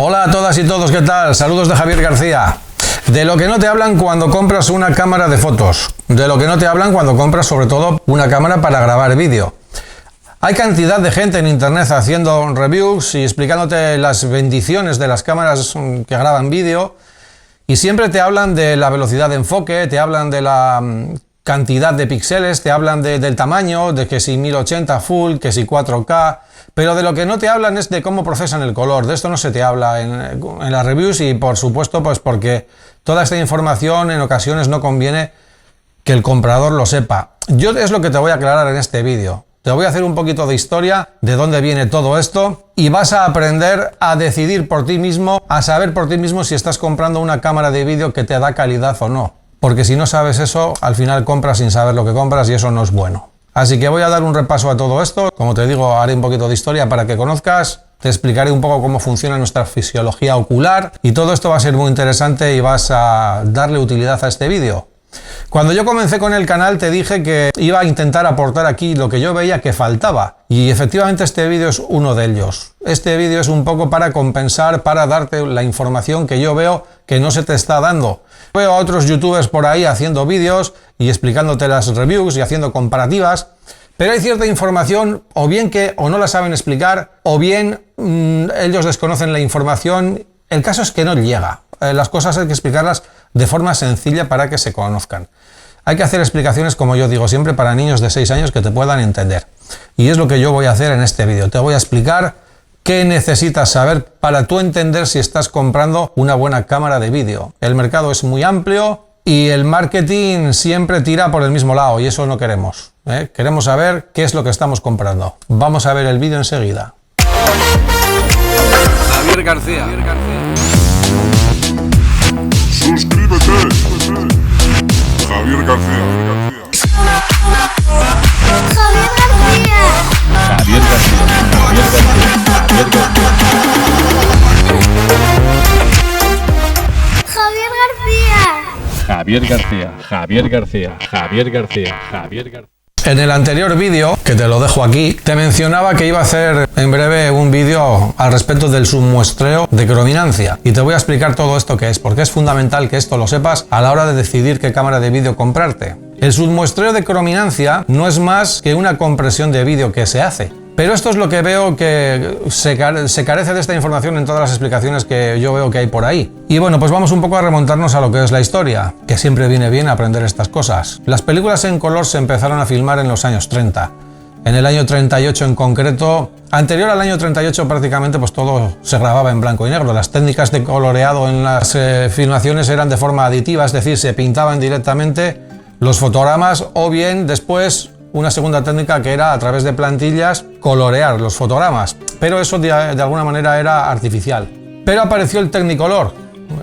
Hola a todas y todos, ¿qué tal? Saludos de Javier García. De lo que no te hablan cuando compras una cámara de fotos, de lo que no te hablan cuando compras sobre todo una cámara para grabar vídeo. Hay cantidad de gente en internet haciendo reviews y explicándote las bendiciones de las cámaras que graban vídeo y siempre te hablan de la velocidad de enfoque, te hablan de la cantidad de píxeles, te hablan del tamaño, de que si 1080 full, que si 4K, pero de lo que no te hablan es de cómo procesan el color. De esto no se te habla en las reviews y por supuesto pues porque toda esta información en ocasiones no conviene que el comprador lo sepa. Yo es lo que te voy a aclarar en este vídeo. Te voy a hacer un poquito de historia de dónde viene todo esto y vas a aprender a decidir por ti mismo, a saber por ti mismo si estás comprando una cámara de vídeo que te da calidad o no. Porque si no sabes eso, al final compras sin saber lo que compras y eso no es bueno. Así que voy a dar un repaso a todo esto. Como te digo, haré un poquito de historia para que conozcas. Te explicaré un poco cómo funciona nuestra fisiología ocular y todo esto va a ser muy interesante y vas a darle utilidad a este vídeo. Cuando yo comencé con el canal te dije que iba a intentar aportar aquí lo que yo veía que faltaba y efectivamente este vídeo es uno de ellos. Este vídeo es un poco para compensar, para darte la información que yo veo que no se te está dando. Veo a otros youtubers por ahí haciendo vídeos y explicándote las reviews y haciendo comparativas, pero hay cierta información o bien que o no la saben explicar o bien ellos desconocen la información. El caso es que no llega. Las cosas hay que explicarlas de forma sencilla para que se conozcan. Hay que hacer explicaciones, como yo digo siempre, para niños de 6 años que te puedan entender. Y es lo que yo voy a hacer en este vídeo. Te voy a explicar qué necesitas saber para tú entender si estás comprando una buena cámara de vídeo. El mercado es muy amplio y el marketing siempre tira por el mismo lado y eso no queremos. Queremos saber qué es lo que estamos comprando. Vamos a ver el vídeo enseguida. Javier García. Suscríbete. Javier García. Javier García. Javier García. Javier García. Javier García. Javier García. Javier García. Javier García. En el anterior vídeo, que te lo dejo aquí, te mencionaba que iba a hacer en breve un vídeo al respecto del submuestreo de crominancia. Y te voy a explicar todo esto que es, porque es fundamental que esto lo sepas a la hora de decidir qué cámara de vídeo comprarte. El submuestreo de crominancia no es más que una compresión de vídeo que se hace. Pero esto es lo que veo que se carece de esta información en todas las explicaciones que yo veo que hay por ahí. Y bueno, pues vamos un poco a remontarnos a lo que es la historia, que siempre viene bien aprender estas cosas. Las películas en color se empezaron a filmar en los años 30. En el año 38 en concreto, anterior al año 38 prácticamente pues todo se grababa en blanco y negro. Las técnicas de coloreado en las filmaciones eran de forma aditiva, es decir, se pintaban directamente los fotogramas o bien después una segunda técnica que era a través de plantillas colorear los fotogramas, pero eso de alguna manera era artificial. Pero apareció el Technicolor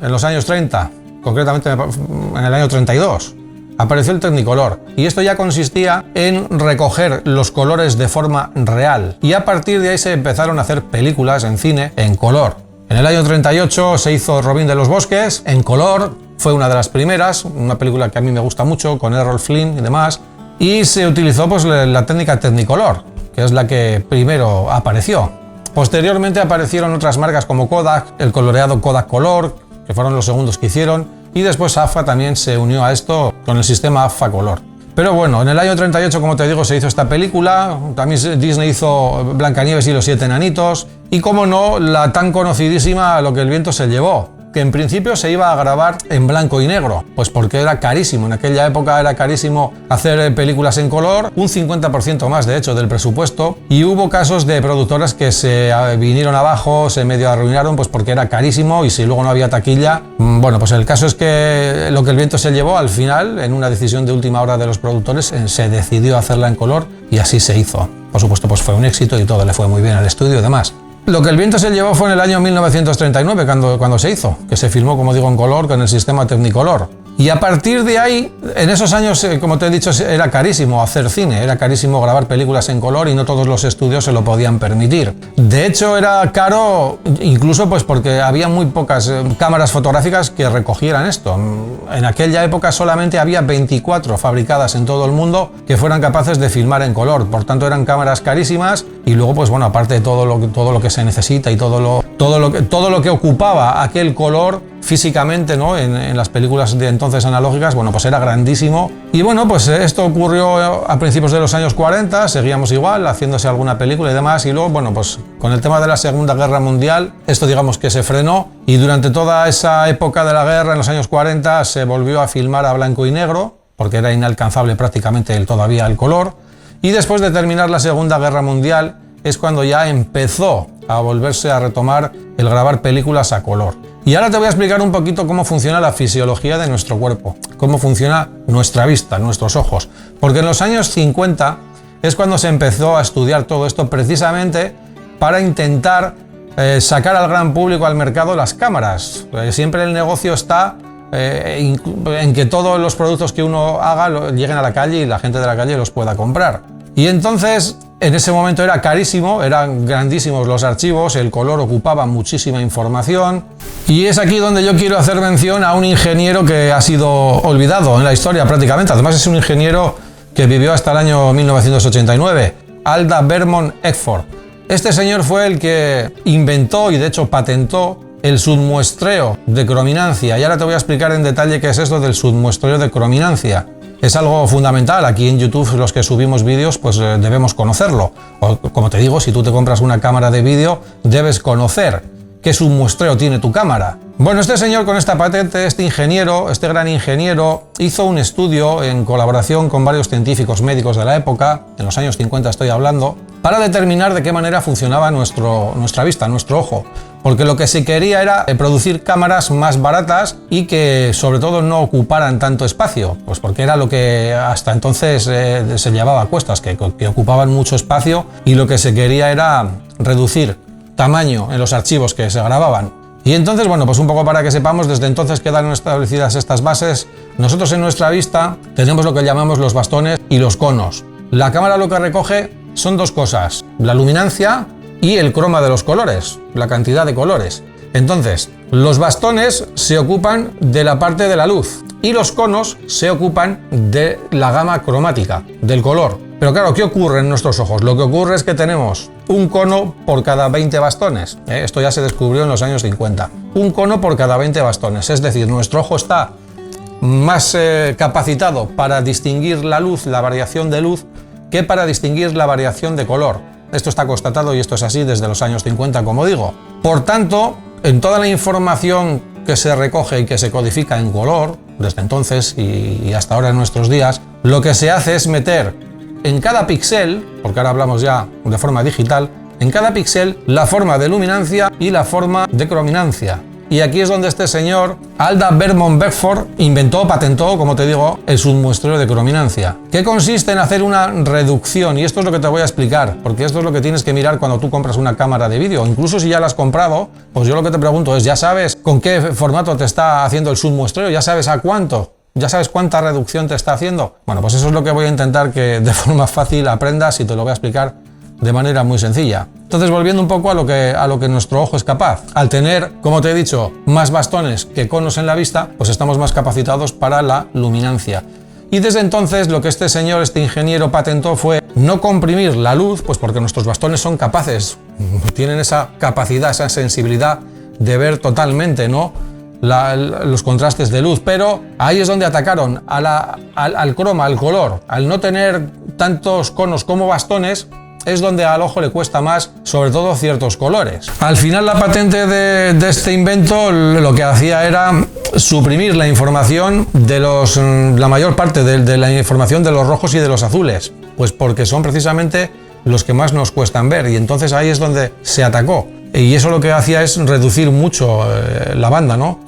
en los años 30, concretamente en el año 32. Apareció el Technicolor y esto ya consistía en recoger los colores de forma real y a partir de ahí se empezaron a hacer películas en cine en color. En el año 38 se hizo Robin de los Bosques en color, fue una de las primeras, una película que a mí me gusta mucho con Errol Flynn y demás. Y se utilizó pues la técnica Technicolor, que es la que primero apareció. Posteriormente aparecieron otras marcas como Kodak, el coloreado Kodak Color, que fueron los segundos que hicieron, y después AFA también se unió a esto con el sistema AFA Color. Pero bueno, en el año 38, como te digo, se hizo esta película, también Disney hizo Blancanieves y los 7 enanitos, y como no, la tan conocidísima Lo que el viento se llevó, que en principio se iba a grabar en blanco y negro, pues porque era carísimo, en aquella época era carísimo hacer películas en color, un 50% más de hecho del presupuesto, y hubo casos de productoras que se vinieron abajo, se medio arruinaron pues porque era carísimo y si luego no había taquilla, bueno, pues el caso es que Lo que el viento se llevó al final, en una decisión de última hora de los productores, se decidió hacerla en color y así se hizo. Por supuesto pues fue un éxito y todo le fue muy bien al estudio y demás. Lo que el viento se llevó fue en el año 1939 cuando se hizo, que se filmó, como digo, en color con el sistema Technicolor. Y a partir de ahí, en esos años, como te he dicho, era carísimo hacer cine, era carísimo grabar películas en color y no todos los estudios se lo podían permitir. De hecho, era caro incluso pues porque había muy pocas cámaras fotográficas que recogieran esto. En aquella época solamente había 24 fabricadas en todo el mundo que fueran capaces de filmar en color. Por tanto, eran cámaras carísimas y luego, pues bueno, aparte de todo lo que se necesita y todo lo que ocupaba aquel color físicamente, ¿no? En las películas de entonces analógicas, bueno, pues era grandísimo. Y bueno, pues esto ocurrió a principios de los años 40, seguíamos igual, haciéndose alguna película y demás, y luego, bueno, pues con el tema de la Segunda Guerra Mundial, esto digamos que se frenó, y durante toda esa época de la guerra, en los años 40, se volvió a filmar a blanco y negro, porque era inalcanzable prácticamente todavía el color, y después de terminar la Segunda Guerra Mundial, es cuando ya empezó a volverse a retomar el grabar películas a color. Y ahora te voy a explicar un poquito cómo funciona la fisiología de nuestro cuerpo, cómo funciona nuestra vista, nuestros ojos. Porque en los años 50 es cuando se empezó a estudiar todo esto precisamente para intentar sacar al gran público al mercado las cámaras. Siempre el negocio está en que todos los productos que uno haga lleguen a la calle y la gente de la calle los pueda comprar. Y entonces, en ese momento era carísimo, eran grandísimos los archivos, el color ocupaba muchísima información. Y es aquí donde yo quiero hacer mención a un ingeniero que ha sido olvidado en la historia prácticamente. Además es un ingeniero que vivió hasta el año 1989, Alda Vermont Eckford. Este señor fue el que inventó y de hecho patentó el submuestreo de crominancia. Y ahora te voy a explicar en detalle qué es esto del submuestreo de crominancia. Es algo fundamental, aquí en YouTube los que subimos vídeos pues debemos conocerlo. O, como te digo, si tú te compras una cámara de vídeo debes conocer qué submuestreo tiene tu cámara. Bueno, este señor con esta patente, este gran ingeniero, hizo un estudio en colaboración con varios científicos médicos de la época, en los años 50 estoy hablando, para determinar de qué manera funcionaba nuestra vista, nuestro ojo. Porque lo que se quería era producir cámaras más baratas y que sobre todo no ocuparan tanto espacio, pues porque era lo que hasta entonces se llevaba a cuestas, que ocupaban mucho espacio, y lo que se quería era reducir tamaño en los archivos que se grababan. Y entonces, bueno, pues un poco para que sepamos, desde entonces quedaron establecidas estas bases. Nosotros en nuestra vista tenemos lo que llamamos los bastones y los conos. La cámara lo que recoge son dos cosas, la luminancia y el croma de los colores, la cantidad de colores. Entonces, los bastones se ocupan de la parte de la luz y los conos se ocupan de la gama cromática, del color. Pero claro, ¿qué ocurre en nuestros ojos? Lo que ocurre es que tenemos un cono por cada 20 bastones. Esto ya se descubrió en los años 50. Un cono por cada 20 bastones. Es decir, nuestro ojo está más capacitado para distinguir la luz, la variación de luz, que para distinguir la variación de color. Esto está constatado y esto es así desde los años 50, como digo. Por tanto, en toda la información que se recoge y que se codifica en color, desde entonces y hasta ahora en nuestros días, lo que se hace es meter en cada píxel, porque ahora hablamos ya de forma digital, en cada píxel la forma de luminancia y la forma de crominancia. Y aquí es donde este señor, Alda Vermont Eckford, patentó, como te digo, el submuestreo de crominancia, que consiste en hacer una reducción, y esto es lo que te voy a explicar, porque esto es lo que tienes que mirar cuando tú compras una cámara de vídeo. Incluso si ya la has comprado, pues yo lo que te pregunto es, ¿ya sabes con qué formato te está haciendo el submuestreo? ¿Ya sabes a cuánto? ¿Ya sabes cuánta reducción te está haciendo? Bueno, pues eso es lo que voy a intentar que de forma fácil aprendas y te lo voy a explicar de manera muy sencilla. Entonces, volviendo un poco a lo que nuestro ojo es capaz. Al tener, como te he dicho, más bastones que conos en la vista, pues estamos más capacitados para la luminancia. Y desde entonces lo que este ingeniero patentó fue no comprimir la luz, pues porque nuestros bastones son capaces, tienen esa capacidad, esa sensibilidad de ver totalmente, ¿no?, los contrastes de luz, pero ahí es donde atacaron al croma, al color. Al no tener tantos conos como bastones, es donde al ojo le cuesta más, sobre todo ciertos colores. Al final la patente de este invento lo que hacía era suprimir la información de la mayor parte de la información de los rojos y de los azules, pues porque son precisamente los que más nos cuestan ver, y entonces ahí es donde se atacó. Y eso lo que hacía es reducir mucho la banda, ¿no?,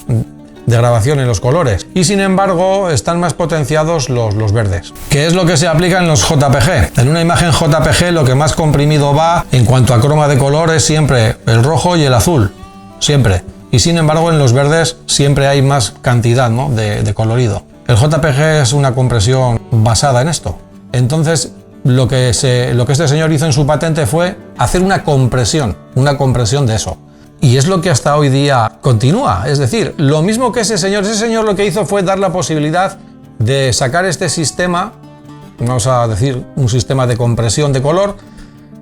de grabación en los colores. Y sin embargo están más potenciados los verdes, que es lo que se aplica en los JPG. En una imagen JPG lo que más comprimido va en cuanto a croma de color es siempre el rojo y el azul, siempre. y sin embargo en los verdes siempre hay más cantidad, ¿no?, de colorido. El JPG es una compresión basada en esto. Entonces lo que este señor hizo en su patente fue hacer una compresión de eso. Y es lo que hasta hoy día continúa. Es decir, lo mismo que ese señor lo que hizo fue dar la posibilidad de sacar este sistema, vamos a decir un sistema de compresión de color,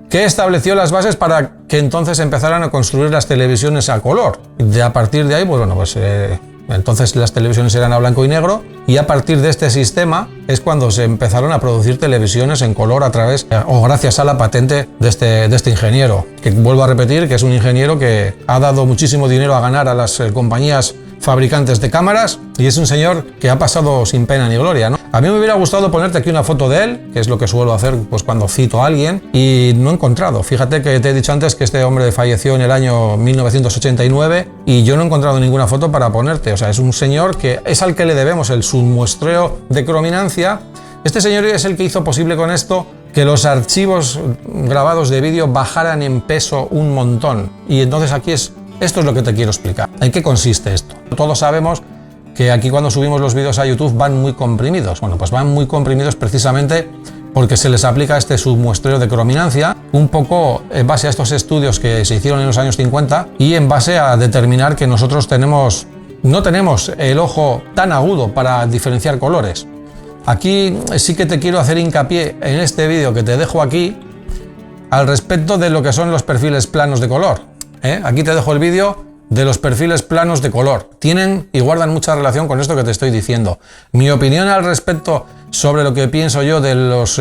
que estableció las bases para que entonces empezaran a construir las televisiones a color. A partir de ahí, pues bueno, entonces las televisiones eran a blanco y negro, y a partir de este sistema es cuando se empezaron a producir televisiones en color a través o gracias a la patente de este ingeniero, que vuelvo a repetir que es un ingeniero que ha dado muchísimo dinero a ganar a las compañías fabricantes de cámaras, y es un señor que ha pasado sin pena ni gloria, ¿no? A mí me hubiera gustado ponerte aquí una foto de él, que es lo que suelo hacer pues cuando cito a alguien, y no he encontrado. Fíjate que te he dicho antes que este hombre falleció en el año 1989 y yo no he encontrado ninguna foto para ponerte. O sea, es un señor que es al que le debemos el submuestreo de crominancia. Este señor es el que hizo posible con esto que los archivos grabados de vídeo bajaran en peso un montón. Y entonces esto es lo que te quiero explicar. ¿En qué consiste esto? Todos sabemos que aquí cuando subimos los vídeos a YouTube van muy comprimidos. Bueno, pues van muy comprimidos precisamente porque se les aplica este submuestreo de crominancia, un poco en base a estos estudios que se hicieron en los años 50 y en base a determinar que nosotros no tenemos el ojo tan agudo para diferenciar colores. Aquí sí que te quiero hacer hincapié en este vídeo que te dejo aquí al respecto de lo que son los perfiles planos de color. Aquí te dejo el vídeo de los perfiles planos de color. Tienen y guardan mucha relación con esto que te estoy diciendo. Mi opinión al respecto sobre lo que pienso yo de los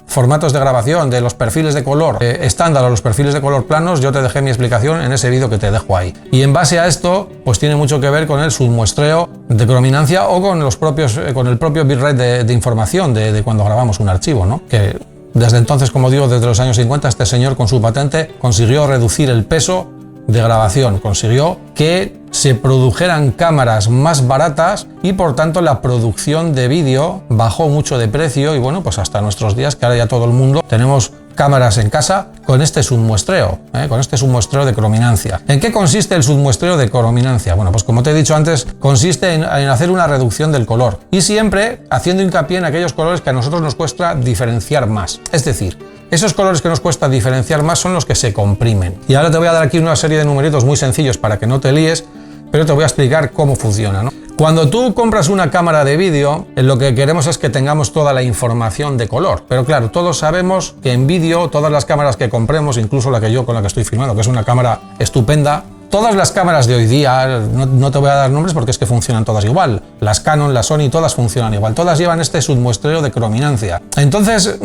formatos de grabación, de los perfiles de color estándar o los perfiles de color planos, yo te dejé mi explicación en ese vídeo que te dejo ahí. Y en base a esto, pues tiene mucho que ver con el submuestreo de crominancia o con el propio bitrate de información de cuando grabamos un archivo, ¿no? Que desde entonces, como digo, desde los años 50, este señor con su patente consiguió reducir el peso de grabación, consiguió que se produjeran cámaras más baratas y por tanto la producción de vídeo bajó mucho de precio y bueno, pues hasta nuestros días que ahora ya todo el mundo tenemos cámaras en casa con este submuestreo, de crominancia. ¿En qué consiste el submuestreo de crominancia? Bueno, pues como te he dicho antes, consiste en hacer una reducción del color y siempre haciendo hincapié en aquellos colores que a nosotros nos cuesta diferenciar más. Es decir, esos colores que nos cuesta diferenciar más son los que se comprimen. Y ahora te voy a dar aquí una serie de numeritos muy sencillos para que no te líes, pero te voy a explicar cómo funciona, ¿no? Cuando tú compras una cámara de vídeo, lo que queremos es que tengamos toda la información de color. Pero claro, todos sabemos que en vídeo, todas las cámaras que compremos, incluso la que yo con la que estoy filmando, que es una cámara estupenda, todas las cámaras de hoy día, no te voy a dar nombres porque es que funcionan todas igual. Las Canon, las Sony, todas funcionan igual. Todas llevan este submuestreo de crominancia. Entonces,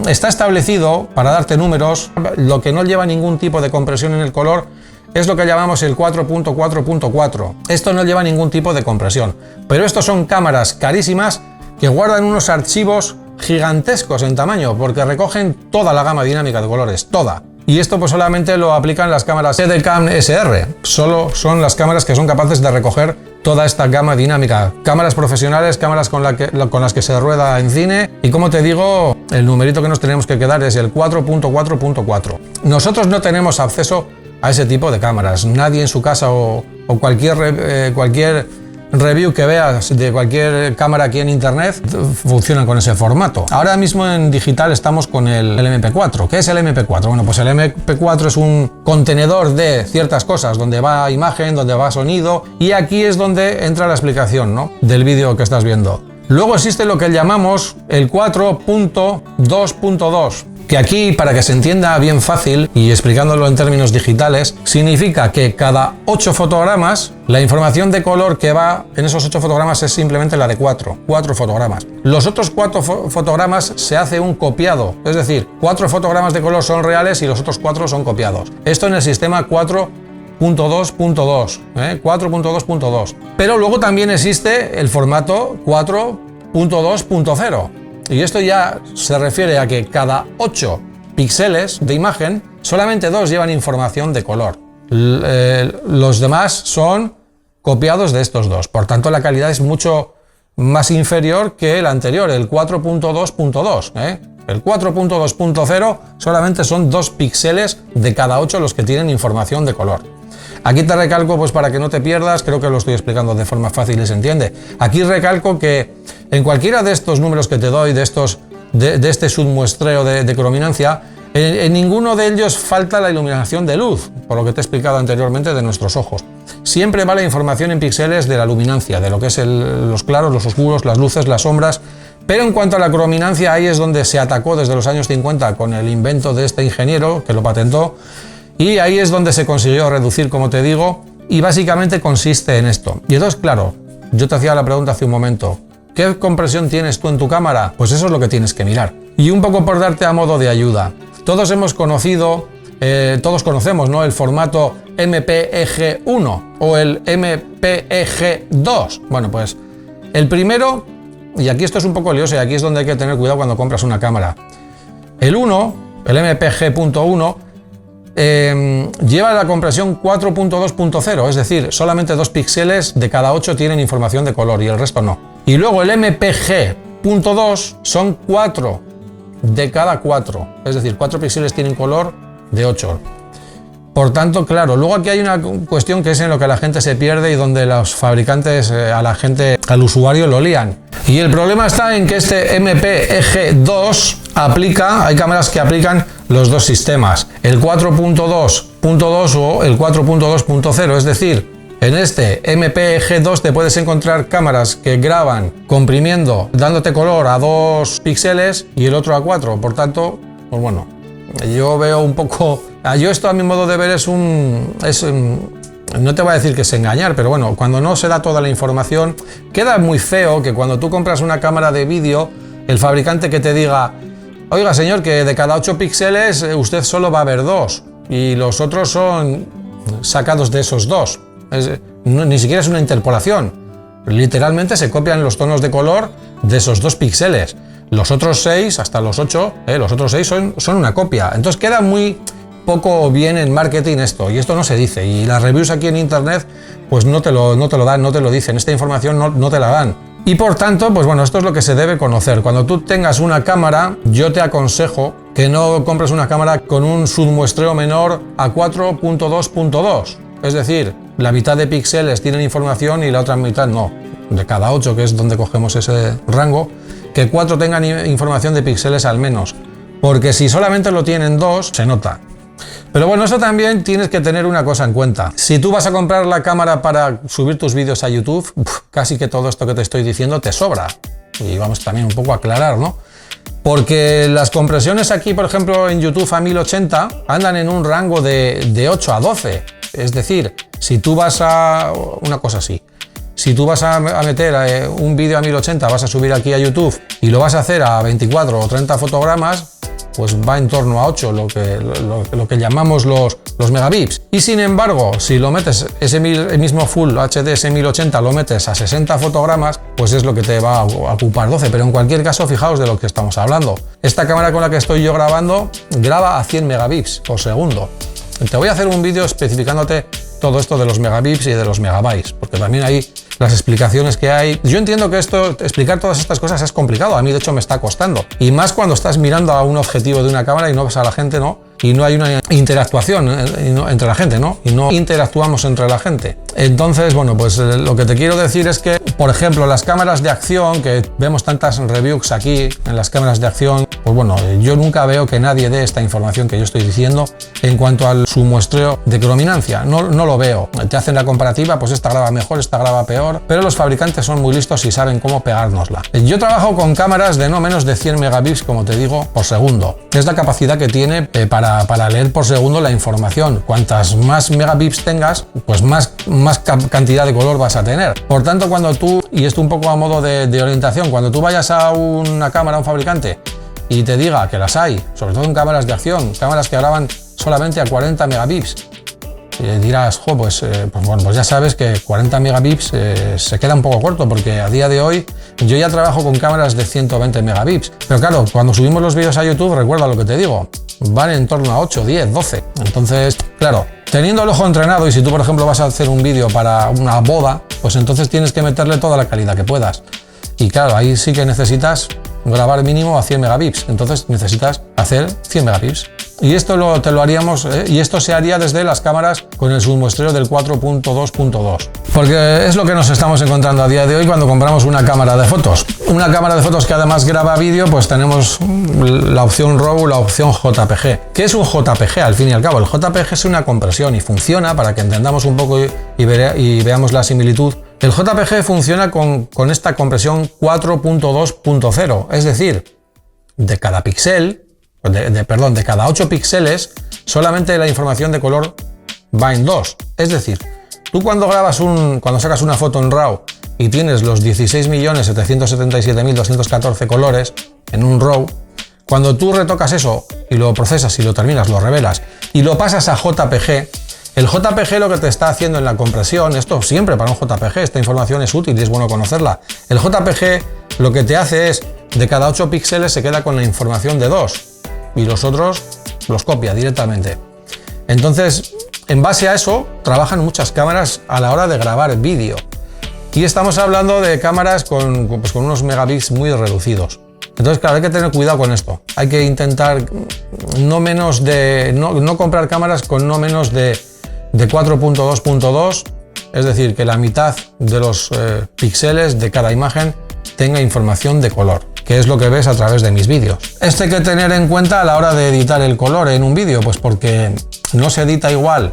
está establecido, para darte números, lo que no lleva ningún tipo de compresión en el color es lo que llamamos el 4.4.4. Esto no lleva ningún tipo de compresión. Pero estos son cámaras carísimas que guardan unos archivos gigantescos en tamaño porque recogen toda la gama dinámica de colores, toda. Y esto pues solamente lo aplican las cámaras Edelcam SR. Solo son las cámaras que son capaces de recoger toda esta gama dinámica. Cámaras profesionales, cámaras con las que se rueda en cine. Y como te digo, el numerito que nos tenemos que quedar es el 4.4.4. Nosotros no tenemos acceso a ese tipo de cámaras. Nadie en su casa o cualquier review que veas de cualquier cámara aquí en internet funcionan con ese formato. Ahora mismo en digital estamos con el MP4. ¿Qué es el MP4? Bueno, pues el MP4 es un contenedor de ciertas cosas, donde va imagen, donde va sonido, y aquí es donde entra la explicación, ¿no?, del vídeo que estás viendo. Luego existe lo que llamamos el 4.2.2. que aquí, para que se entienda bien fácil y explicándolo en términos digitales, significa que cada 8 fotogramas, la información de color que va en esos 8 fotogramas es simplemente la de 4 fotogramas. Los otros 4 fotogramas se hace un copiado, es decir, 4 fotogramas de color son reales y los otros 4 son copiados. Esto en el sistema 4.2.2, 4.2.2. Pero luego también existe el formato 4.2.0. Y esto ya se refiere a que cada 8 píxeles de imagen, solamente 2 llevan información de color. Los demás son copiados de estos 2. Por tanto, la calidad es mucho más inferior que el anterior, el 4.2.2. El 4.2.0 solamente son 2 píxeles de cada 8 los que tienen información de color. Aquí te recalco, pues para que no te pierdas, creo que lo estoy explicando de forma fácil y se entiende. Aquí recalco que en cualquiera de estos números que te doy, de este submuestreo de crominancia, en ninguno de ellos falta la iluminación de luz, por lo que te he explicado anteriormente de nuestros ojos. Siempre va la información en píxeles de la luminancia, de lo que es los claros, los oscuros, las luces, las sombras. Pero en cuanto a la crominancia, ahí es donde se atacó desde los años 50 con el invento de este ingeniero que lo patentó, y ahí es donde se consiguió reducir, como te digo, y básicamente consiste en esto. Y entonces, claro, yo te hacía la pregunta hace un momento, ¿qué compresión tienes tú en tu cámara? Pues eso es lo que tienes que mirar. Y un poco por darte a modo de ayuda, todos conocemos, ¿no?, el formato MPEG-1 o el MPEG-2. Bueno, pues el primero, y aquí esto es un poco lioso y aquí es donde hay que tener cuidado cuando compras una cámara. El 1, el MPG.1, lleva la compresión 4.2.0, es decir, solamente 2 píxeles de cada 8 tienen información de color y el resto no. Y luego el MPG.2 son 4 de cada 4, es decir, 4 píxeles tienen color de 8. Por tanto, claro, luego aquí hay una cuestión que es en lo que la gente se pierde y donde los fabricantes al usuario lo lían. Y el problema está en que este MPEG-2 hay cámaras que aplican los dos sistemas, el 4.2.2 o el 4.2.0, es decir, en este MPEG-2 te puedes encontrar cámaras que graban comprimiendo, dándote color a 2 píxeles y el otro a 4, por tanto, pues bueno, yo veo un poco... Yo esto a mi modo de ver no te voy a decir que es engañar, pero bueno, cuando no se da toda la información, queda muy feo que cuando tú compras una cámara de vídeo, el fabricante que te diga, oiga señor, que de cada 8 píxeles usted solo va a ver 2 y los otros son sacados de esos 2. Ni siquiera es una interpolación. Literalmente se copian los tonos de color de esos 2 píxeles. Los otros 6, hasta los 8, los otros 6 son una copia. Entonces queda muy poco bien en marketing esto, y esto no se dice. Y las reviews aquí en internet pues no te lo dan, no te lo dicen. Esta información no te la dan. Y por tanto, pues bueno, esto es lo que se debe conocer. Cuando tú tengas una cámara, yo te aconsejo que no compres una cámara con un submuestreo menor a 4.2.2. Es decir, la mitad de píxeles tienen información y la otra mitad no. De cada 8, que es donde cogemos ese rango, que 4 tengan información de píxeles al menos. Porque si solamente lo tienen 2, se nota. Pero bueno, eso también tienes que tener una cosa en cuenta. Si tú vas a comprar la cámara para subir tus vídeos a YouTube, casi que todo esto que te estoy diciendo te sobra. Y vamos también un poco a aclarar, ¿no? Porque las compresiones aquí, por ejemplo, en YouTube a 1080 andan en un rango de 8 a 12. Es decir, si tú vas a... una cosa así. Si tú vas a meter un vídeo a 1080, vas a subir aquí a YouTube y lo vas a hacer a 24 o 30 fotogramas, pues va en torno a 8, lo que llamamos los megabits. Y sin embargo, si lo metes, el mismo Full HD, ese 1080, lo metes a 60 fotogramas, pues es lo que te va a ocupar 12. Pero en cualquier caso, fijaos de lo que estamos hablando. Esta cámara con la que estoy yo grabando, graba a 100 megabits por segundo. Te voy a hacer un vídeo especificándote todo esto de los megabits y de los megabytes, porque también hay las explicaciones que hay. Yo entiendo que explicar todas estas cosas es complicado, a mí de hecho me está costando. Y más cuando estás mirando a un objetivo de una cámara y no ves a la gente, ¿no? Y no hay una interactuación entre la gente, ¿no? Y no interactuamos entre la gente. Entonces, bueno, pues lo que te quiero decir es que, por ejemplo, las cámaras de acción, que vemos tantas reviews aquí en las cámaras de acción, pues bueno, yo nunca veo que nadie dé esta información que yo estoy diciendo en cuanto al submuestreo de crominancia. No lo veo. Te hacen la comparativa, pues esta graba mejor, esta graba peor, pero los fabricantes son muy listos y saben cómo pegárnosla. Yo trabajo con cámaras de no menos de 100 megabits, como te digo, por segundo. Es la capacidad que tiene para leer por segundo la información. Cuantas más megabits tengas, pues más cantidad de color vas a tener. Por tanto, cuando tú, y esto un poco a modo de orientación, cuando tú vayas a una cámara, a un fabricante, y te diga que las hay, sobre todo en cámaras de acción, cámaras que graban solamente a 40 megabits, y dirás, pues bueno, pues ya sabes que 40 megabits se queda un poco corto, porque a día de hoy yo ya trabajo con cámaras de 120 megabits. Pero claro, cuando subimos los vídeos a YouTube, recuerda lo que te digo, van en torno a 8, 10, 12. Entonces, claro, teniendo el ojo entrenado, y si tú, por ejemplo, vas a hacer un vídeo para una boda, pues entonces tienes que meterle toda la calidad que puedas. Y claro, ahí sí que necesitas grabar mínimo a 100 megabits, entonces necesitas hacer 100 megabits. Y esto te lo haríamos, y esto se haría desde las cámaras con el submuestreo del 4.2.2. Porque es lo que nos estamos encontrando a día de hoy cuando compramos una cámara de fotos. Una cámara de fotos que además graba vídeo, pues tenemos la opción RAW, la opción JPG. ¿Qué es un JPG? Al fin y al cabo, el JPG es una compresión y funciona, para que entendamos un poco y veamos la similitud. El JPG funciona con esta compresión 4.2.0, es decir, de cada píxel, de cada 8 píxeles, solamente la información de color va en 2. Es decir, tú cuando sacas una foto en RAW y tienes los 16.777.214 colores en un RAW, cuando tú retocas eso y lo procesas y lo terminas, lo revelas y lo pasas a JPG, el JPG lo que te está haciendo en la compresión, esto siempre para un JPG, esta información es útil y es bueno conocerla. El JPG lo que te hace es, de cada 8 píxeles se queda con la información de 2 y los otros los copia directamente. Entonces, en base a eso, trabajan muchas cámaras a la hora de grabar vídeo. Y estamos hablando de cámaras con unos megabits muy reducidos. Entonces, claro, hay que tener cuidado con esto. Hay que intentar no comprar cámaras con no menos de 4.2.2, es decir, que la mitad de los píxeles de cada imagen tenga información de color, que es lo que ves a través de mis vídeos. Esto hay que tener en cuenta a la hora de editar el color en un vídeo, pues porque no se edita igual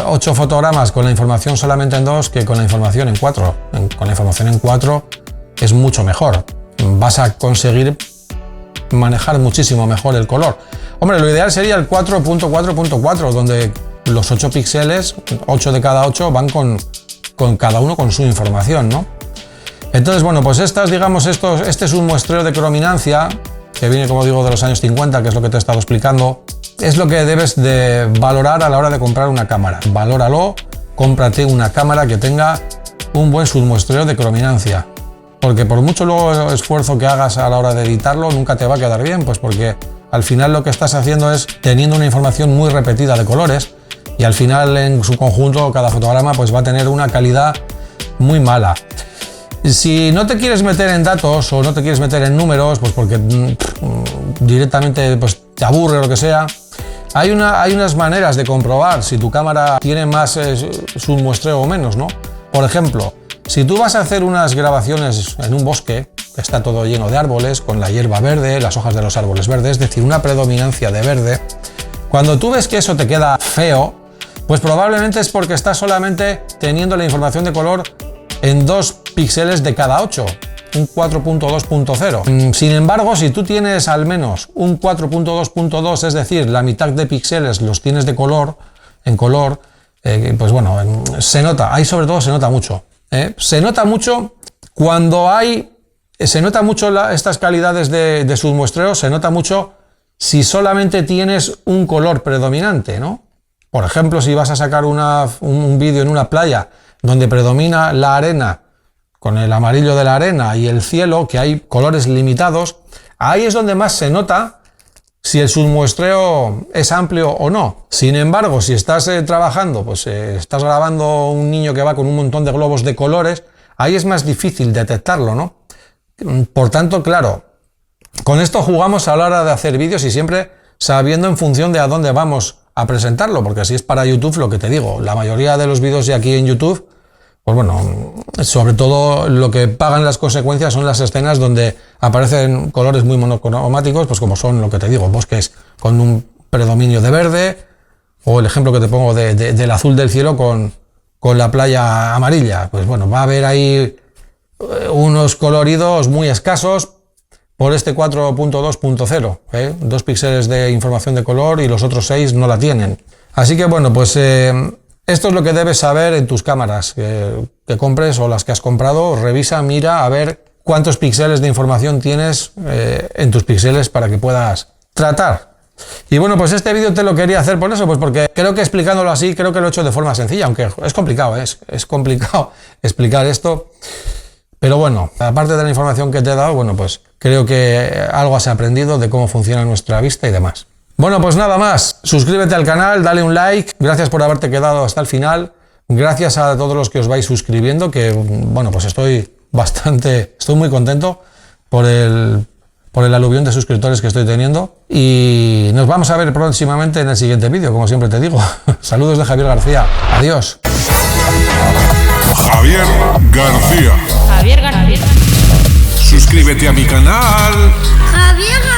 8 fotogramas con la información solamente en 2 que con la información en 4. Con la información en 4 es mucho mejor. Vas a conseguir manejar muchísimo mejor el color. Hombre, lo ideal sería el 4.4.4, donde los 8 píxeles, 8 de cada 8, van con cada uno con su información, ¿no? Entonces, bueno, pues este es un muestreo de crominancia, que viene, como digo, de los años 50, que es lo que te he estado explicando. Es lo que debes de valorar a la hora de comprar una cámara. Valóralo, cómprate una cámara que tenga un buen submuestreo de crominancia. Porque por mucho luego esfuerzo que hagas a la hora de editarlo, nunca te va a quedar bien, pues porque al final lo que estás haciendo es teniendo una información muy repetida de colores, y al final en su conjunto cada fotograma pues va a tener una calidad muy mala. Si no te quieres meter en datos o no te quieres meter en números, pues porque directamente pues, te aburre o lo que sea, hay unas maneras de comprobar si tu cámara tiene más submuestreo o menos, ¿no? Por ejemplo, si tú vas a hacer unas grabaciones en un bosque, que está todo lleno de árboles, con la hierba verde, las hojas de los árboles verdes, es decir, una predominancia de verde, cuando tú ves que eso te queda feo, pues probablemente es porque estás solamente teniendo la información de color en 2 píxeles de cada 8, un 4.2.0. Sin embargo, si tú tienes al menos un 4.2.2, es decir, la mitad de píxeles los tienes de color, pues bueno, se nota, ahí sobre todo se nota mucho. Se nota mucho cuando estas calidades de submuestreo, se nota mucho si solamente tienes un color predominante, ¿no? Por ejemplo, si vas a sacar un vídeo en una playa donde predomina la arena con el amarillo de la arena y el cielo, que hay colores limitados, ahí es donde más se nota si el submuestreo es amplio o no. Sin embargo, si estás trabajando, pues estás grabando un niño que va con un montón de globos de colores, ahí es más difícil detectarlo, ¿no? Por tanto, claro, con esto jugamos a la hora de hacer vídeos y siempre sabiendo en función de a dónde vamos a presentarlo, porque si es para YouTube, lo que te digo, la mayoría de los vídeos de aquí en YouTube, pues bueno, sobre todo lo que pagan las consecuencias son las escenas donde aparecen colores muy monocromáticos, pues como son, lo que te digo, bosques con un predominio de verde, o el ejemplo que te pongo del azul del cielo con la playa amarilla. Pues bueno, va a haber ahí unos coloridos muy escasos por este 4.2.0, 2 píxeles de información de color y los otros 6 no la tienen. Así que bueno, pues esto es lo que debes saber en tus cámaras que compres o las que has comprado. Revisa, mira a ver cuántos píxeles de información tienes en tus píxeles para que puedas tratar. Y bueno, pues este vídeo te lo quería hacer por eso, pues porque creo que explicándolo así, creo que lo he hecho de forma sencilla, aunque es complicado, es complicado explicar esto. Pero bueno, aparte de la información que te he dado, bueno, pues creo que algo has aprendido de cómo funciona nuestra vista y demás. Bueno, pues nada más, suscríbete al canal, dale un like, gracias por haberte quedado hasta el final, gracias a todos los que os vais suscribiendo, que bueno, pues estoy muy contento por por el aluvión de suscriptores que estoy teniendo. Y nos vamos a ver próximamente en el siguiente vídeo, como siempre te digo. Saludos de Javier García. Adiós. Javier García. Javier García. Suscríbete a mi canal. Javier García.